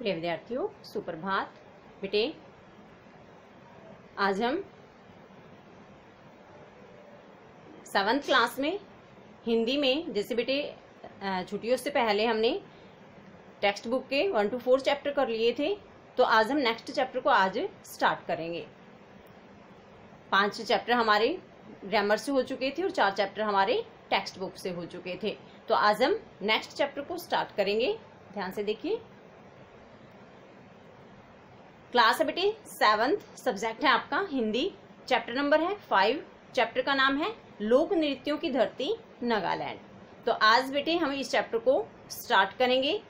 प्रिय विद्यार्थियों, सुप्रभात। बेटे, आज हम 7th क्लास में हिंदी में, जैसे बेटे छुट्टियों से पहले हमने टेक्स्ट बुक के 1 to 4 चैप्टर कर लिए थे, तो आज हम नेक्स्ट चैप्टर को आज स्टार्ट करेंगे। 5 चैप्टर हमारे ग्रामर से हो चुके थे और 4 चैप्टर हमारे टेक्स्ट बुक से हो चुके थे। तो आज हम नेक्स्ट चैप्टर को स्टार्ट करेंगे। ध्यान से देखिए। क्लास है बेटे 7th, सब्जेक्ट है आपका हिंदी, चैप्टर नंबर है 5। चैप्टर का नाम है लोक नृत्यों की धरती नागालैंड। तो आज बेटे हम इस चैप्टर को स्टार्ट करेंगे।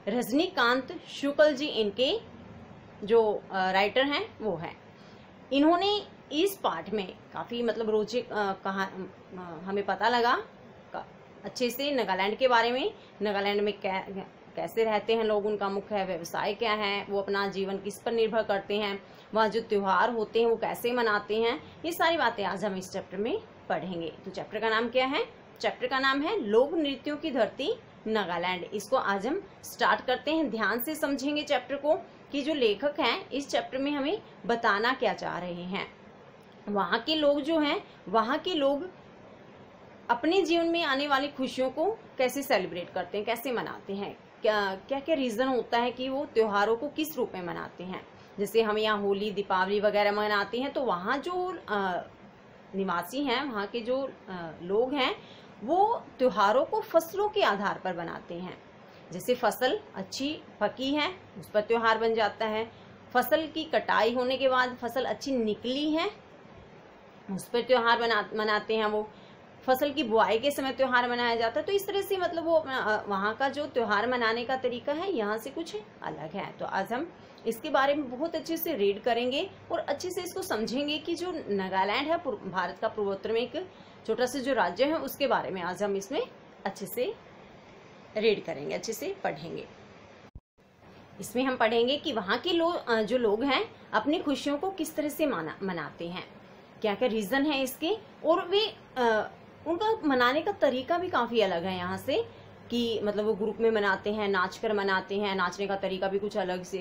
रजनीकांत शुक्ल जी इनके जो राइटर हैं वो हैं। इन्होंने इस पाठ में काफी रोचक कहा हमें पता लगा अच्छे से नागालैंड के बारे में। नागालैंड में कैसे रहते हैं लोग, उनका मुख्य व्यवसाय क्या है, वो अपना जीवन किस पर निर्भर करते हैं, वहाँ जो त्योहार होते हैं वो कैसे मनाते हैं, ये सारी बातें आज हम इस चैप्टर में पढ़ेंगे। तो चैप्टर का नाम क्या है? चैप्टर का नाम है लोक नृत्यों की धरती नागालैंड। इसको आज हम स्टार्ट करते हैं। ध्यान से समझेंगे चैप्टर को कि जो लेखक हैं इस चैप्टर में हमें बताना क्या चाह रहे हैं। वहाँ के लोग जो हैं, वहाँ के लोग अपने जीवन में आने वाली खुशियों को कैसे सेलिब्रेट करते हैं, कैसे मनाते हैं, क्या क्या रीजन होता है कि वो त्योहारों को किस रूप में मनाते हैं। जैसे हम यहाँ होली, दीपावली वगैरह मनाते हैं, तो वहाँ जो निवासी हैं, वहाँ के जो लोग हैं, वो त्योहारों को फसलों के आधार पर बनाते हैं। जैसे फसल अच्छी पकी है, उस पर त्योहार बन जाता है। फसल की कटाई होने के बाद फसल अच्छी निकली है, उस पर त्योहार मनाते हैं। वो फसल की बुआई के समय त्योहार मनाया जाता है। तो इस तरह से वो वहाँ का जो त्योहार मनाने का तरीका है यहाँ से कुछ अलग है। तो आज हम इसके बारे में बहुत अच्छे से रीड करेंगे और अच्छे से इसको समझेंगे कि जो नागालैंड है भारत का पूर्वोत्तर में एक छोटा सा जो राज्य है, उसके बारे में आज हम इसमें अच्छे से रीड करेंगे, अच्छे से पढ़ेंगे। इसमें हम पढ़ेंगे कि वहाँ के जो लोग हैं अपनी खुशियों को किस तरह से मनाते हैं, क्या क्या रीजन है इसके, और वे उनका मनाने का तरीका भी काफी अलग है यहाँ से। कि वो ग्रुप में मनाते हैं, नाचकर मनाते हैं, नाचने का तरीका भी कुछ अलग से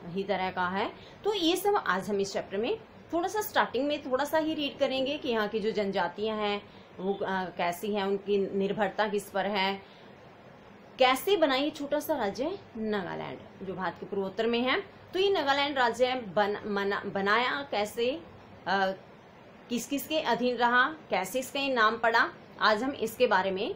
ही तरह का है। तो ये सब आज हम इस चैप्टर में थोड़ा सा स्टार्टिंग में थोड़ा सा ही रीड करेंगे कि यहाँ की जो जनजातियां हैं वो कैसी हैं, उनकी निर्भरता किस पर है, कैसे बना ये छोटा सा राज्य है नागालैंड जो भारत के पूर्वोत्तर में है। तो ये नागालैंड राज्य बनाया कैसे, किस किस के अधीन रहा, कैसे इसका ये नाम पड़ा, आज हम इसके बारे में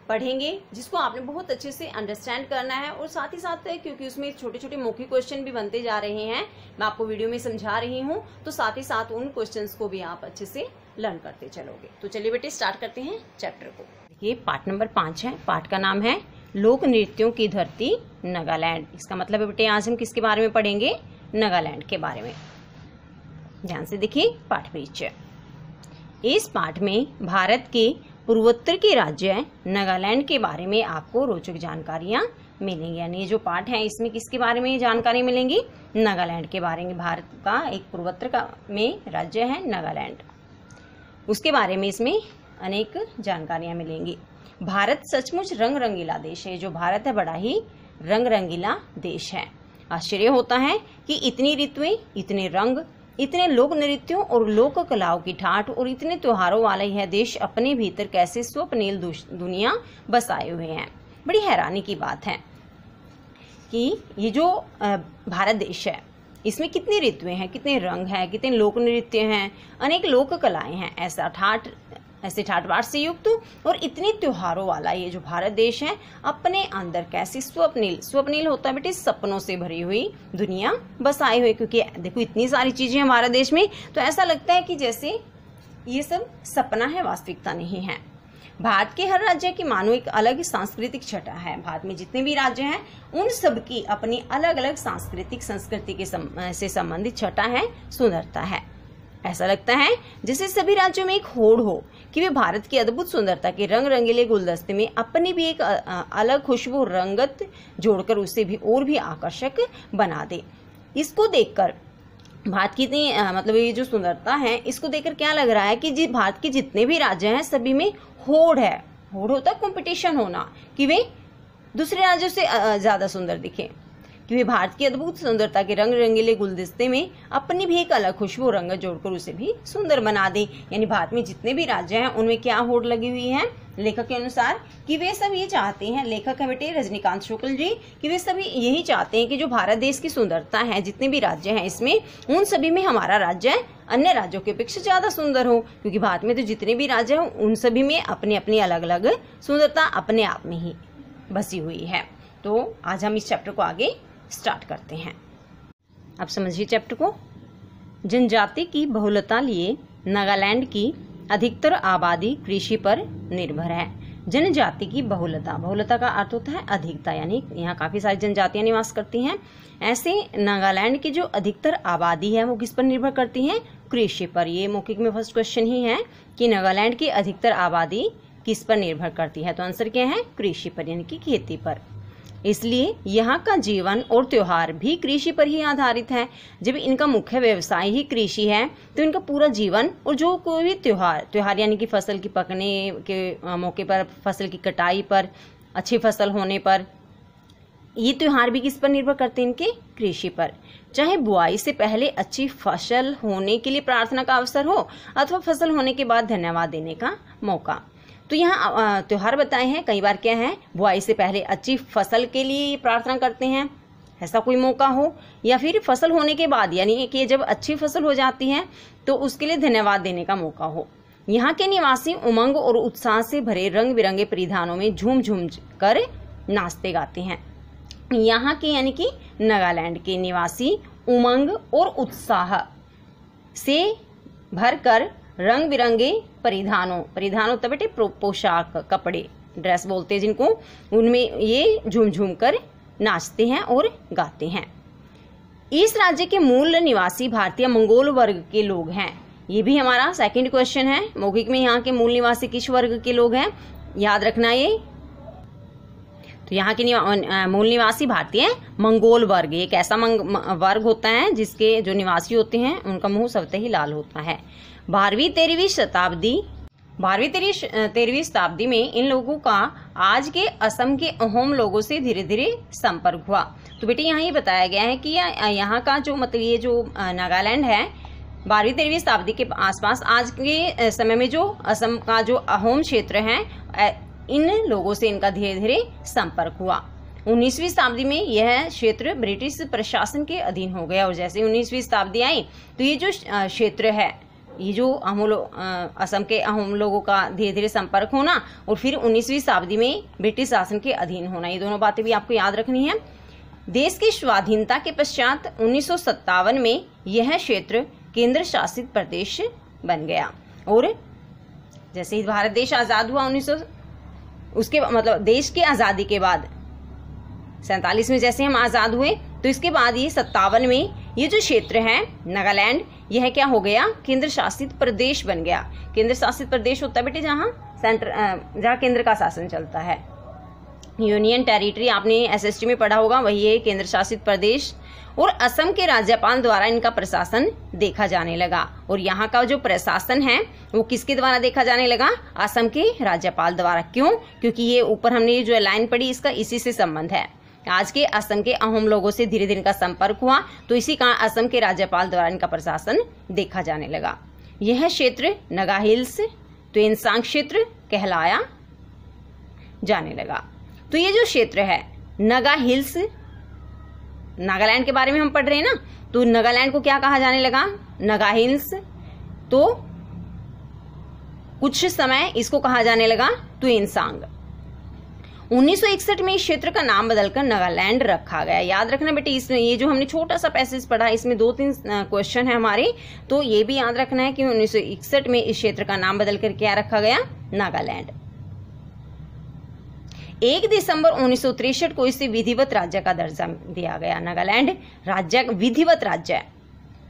पढ़ेंगे, जिसको आपने बहुत अच्छे से अंडरस्टैंड करना है। और साथ ही साथ क्योंकि उसमें छोटे छोटे मौखिक क्वेश्चन भी बनते जा रहे हैं, मैं आपको वीडियो में समझा रही हूँ, तो साथ ही साथ उन क्वेश्चंस को भी आप अच्छे से लर्न करते चलोगे। तो चलिए बेटे स्टार्ट करते हैं चैप्टर को। देखिए पार्ट नंबर 5 है। पार्ट का नाम है लोक नृत्यों की धरती नागालैंड। इसका मतलब है बेटे आज हम किसके बारे में पढ़ेंगे? नागालैंड के बारे में। ध्यान से देखिए पाठ परिचय। इस पाठ में भारत के पूर्वोत्तर के राज्य नागालैंड के बारे में आपको रोचक जानकारियां मिलेंगी। यानी ये जो पाठ है इसमें किसके बारे में जानकारी मिलेंगी? नागालैंड के बारे में। भारत का एक पूर्वोत्तर में राज्य है नागालैंड, उसके बारे में इसमें अनेक जानकारियां मिलेंगी। भारत सचमुच रंग रंगीला देश है। जो भारत है बड़ा ही रंग रंगीला देश है। आश्चर्य होता है कि इतनी ऋतुएं, इतने रंग, इतने लोक नृत्यों और लोक कलाओं की ठाठ और इतने त्योहारों वाला यह देश अपने भीतर कैसे स्वप्निल दुनिया बसाए हुए हैं। बड़ी हैरानी की बात है कि ये जो भारत देश है इसमें कितनी ऋतुएं हैं, कितने रंग हैं, कितने लोक नृत्य हैं, अनेक लोक कलाएं हैं, ऐसे ठाट बाट से युक्त और इतने त्योहारों वाला ये जो भारत देश है अपने अंदर कैसी स्वप्निल होता है बेटे, सपनों से भरी हुई दुनिया बसाए हुए। क्योंकि देखो इतनी सारी चीजें हैं हमारे देश में, तो ऐसा लगता है कि जैसे ये सब सपना है, वास्तविकता नहीं है। भारत के हर राज्य की मानो एक अलग सांस्कृतिक छटा है। भारत में जितने भी राज्य हैं उन सब की अपनी अलग अलग सांस्कृतिक संस्कृति के से संबंधित छटा है, सुंदरता है। ऐसा लगता है जैसे सभी राज्यों में एक होड़ हो कि वे भारत की अद्भुत सुंदरता के रंग रंगीले गुलदस्ते में अपनी भी एक अलग खुशबू रंगत जोड़कर उसे भी और भी आकर्षक बना दे। इसको देखकर भारत की इतनी ये जो सुंदरता है, इसको देखकर क्या लग रहा है कि भारत के जितने भी राज्य हैं सभी में होड़ है। होड़ होता है कंपटीशन होना कि वे दूसरे राज्यों से ज्यादा सुंदर दिखे। कि वे भारत की अद्भुत सुंदरता के रंग रंगीले गुलदस्ते में अपनी भी एक अलग खुशबू रंग जोड़कर उसे भी सुंदर बना दे। यानी भारत में जितने भी राज्य हैं उनमें क्या होड़ लगी हुई है लेखक के अनुसार कि वे सब ये चाहते हैं, लेखक है बेटे रजनीकांत शुक्ल जी, कि वे सभी यही चाहते हैं कि जो भारत देश की सुंदरता है, जितने भी राज्य हैं इसमें, उन सभी में हमारा राज्य अन्य राज्यों की अपेक्षा ज्यादा सुंदर हो। क्योंकि भारत में तो जितने भी राज्य हैं उन सभी में अपनी अपनी अलग अलग सुंदरता अपने आप में ही बसी हुई है। तो आज हम इस चैप्टर को आगे स्टार्ट करते हैं। अब समझिए चैप्टर को। जनजाति की बहुलता लिए नागालैंड की अधिकतर आबादी कृषि पर निर्भर है। जनजाति की बहुलता, बहुलता का अर्थ होता है अधिकता, यानी यहाँ काफी सारी जनजातियां निवास करती हैं। ऐसे नागालैंड की जो अधिकतर आबादी है वो किस पर निर्भर करती है? कृषि पर। ये मौखिक में फर्स्ट क्वेश्चन ही है कि नागालैंड की अधिकतर आबादी किस पर निर्भर करती है, तो आंसर क्या है? कृषि पर, यानी कि खेती पर। इसलिए यहाँ का जीवन और त्योहार भी कृषि पर ही आधारित है। जब इनका मुख्य व्यवसाय ही कृषि है तो इनका पूरा जीवन और जो कोई भी त्योहार यानी कि फसल की पकने के मौके पर, फसल की कटाई पर, अच्छी फसल होने पर, ये त्योहार भी किस पर निर्भर करते हैं? इनके कृषि पर। चाहे बुआई से पहले अच्छी फसल होने के लिए प्रार्थना का अवसर हो अथवा फसल होने के बाद धन्यवाद देने का मौका। तो यहाँ त्योहार बताए हैं, कई बार क्या है, बुआई से पहले अच्छी फसल के लिए प्रार्थना करते हैं, ऐसा कोई मौका हो, या फिर फसल होने के बाद, यानी कि जब अच्छी फसल हो जाती है तो उसके लिए धन्यवाद देने का मौका हो। यहाँ के निवासी उमंग और उत्साह से भरे रंग बिरंगे परिधानों में झूम झूम कर नाचते गाते हैं। यहाँ के यानी कि नागालैंड के निवासी उमंग और उत्साह से भरकर रंग बिरंगे परिधानों तब बेटे पोशाक, कपड़े, ड्रेस बोलते हैं जिनको, उनमें ये झूम झूम कर नाचते हैं और गाते हैं। इस राज्य के मूल निवासी भारतीय मंगोल वर्ग के लोग हैं। ये भी हमारा सेकंड क्वेश्चन है मौखिक में। यहाँ के मूल निवासी किस वर्ग के लोग हैं, याद रखना ये। तो यहाँ के मूल निवासी भारतीय मंगोल वर्ग, एक ऐसा वर्ग होता है जिसके जो निवासी होते हैं उनका मुंह स्वतः ही लाल होता है। 12वीं 13वीं शताब्दी में इन लोगों का आज के असम के अहोम लोगों से धीरे धीरे संपर्क हुआ। तो बेटे यहाँ ये बताया गया है कि यहाँ का जो मतलब ये जो नागालैंड है 12वीं 13वीं शताब्दी के आसपास आज के समय में जो असम का जो अहोम क्षेत्र है, इन लोगों से इनका धीरे धीरे संपर्क हुआ। 19वीं शताब्दी में यह क्षेत्र ब्रिटिश प्रशासन के अधीन हो गया। और जैसे 19वीं शताब्दी आई तो ये जो क्षेत्र है, ये जो असम के अहोम लोगों का धीरे धीरे संपर्क होना और फिर 19वीं शताब्दी में ब्रिटिश शासन के अधीन होना, ये दोनों बातें भी आपको याद रखनी है। देश की स्वाधीनता के पश्चात 1957 में यह क्षेत्र केंद्र शासित प्रदेश बन गया। और जैसे ही भारत देश आजाद हुआ उसके मतलब देश की आजादी के बाद 47 में जैसे हम आजाद हुए तो इसके बाद ये 57 में ये जो क्षेत्र है नागालैंड, यह क्या हो गया? केंद्र शासित प्रदेश बन गया। केंद्र शासित प्रदेश होता है बेटे जहाँ केंद्र का शासन चलता है। यूनियन टेरिटरी आपने एसएसटी में पढ़ा होगा, वही है केंद्र शासित प्रदेश। और असम के राज्यपाल द्वारा इनका प्रशासन देखा जाने लगा। और यहाँ का जो प्रशासन है वो किसके द्वारा देखा जाने लगा? असम के राज्यपाल द्वारा। क्यों? क्योंकि ये ऊपर हमने जो लाइन पढ़ी इसका इसी से संबंध है। आज के असम के अहोम लोगों से धीरे धीरे इनका संपर्क हुआ तो इसी का असम के राज्यपाल द्वारा इनका प्रशासन देखा जाने लगा। यह क्षेत्र नगा हिल्स त्वेनसांग क्षेत्र कहलाया जाने लगा। तो ये जो क्षेत्र है नगा हिल्स, नागालैंड के बारे में हम पढ़ रहे हैं ना, तो नागालैंड को क्या कहा जाने लगा? नगा हिल्स। तो कुछ समय इसको कहा जाने लगा त्वेनसांग। 1961 में इस क्षेत्र का नाम बदलकर नागालैंड रखा गया। याद रखना बेटे, इसमें ये जो हमने छोटा सा पैसेज पढ़ा इसमें 2-3 क्वेश्चन है हमारे, तो ये भी याद रखना है कि 1961 में इस क्षेत्र का नाम बदलकर क्या रखा गया? नागालैंड। 1 दिसंबर 1963 को इसे विधिवत राज्य का दर्जा दिया गया। नागालैंड राज्य विधिवत राज्य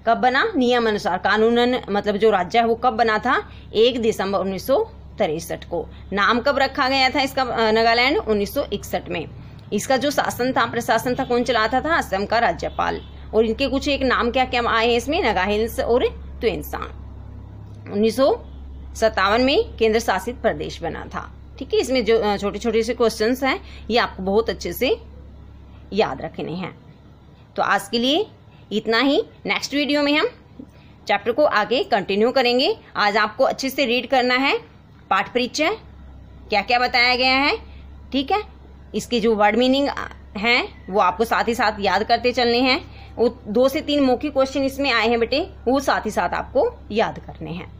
कब बना? नियम अनुसार, कानूनन मतलब जो राज्य है वो कब बना था? 1 दिसंबर 1963 को। नाम कब रखा गया था इसका? नागालैंड 1961 में। इसका जो शासन था, प्रशासन था, कौन चलाता था? असम का राज्यपाल। और इनके कुछ एक नाम क्या क्या आए हैं इसमें? नगा हिल्स और त्वेनसांग। 1957 में केंद्र शासित प्रदेश बना था। ठीक है, इसमें जो छोटे छोटे से क्वेश्चंस हैं ये आपको बहुत अच्छे से याद रखने हैं। तो आज के लिए इतना ही। नेक्स्ट वीडियो में हम चैप्टर को आगे कंटिन्यू करेंगे। आज आपको अच्छे से रीड करना है पाठ परिचय, क्या क्या बताया गया है, ठीक है। इसके जो वर्ड मीनिंग हैं वो आपको साथ ही साथ याद करते चलने हैं। वो 2 से 3 मौखिक क्वेश्चन इसमें आए हैं बेटे, वो साथ ही साथ आपको याद करने हैं।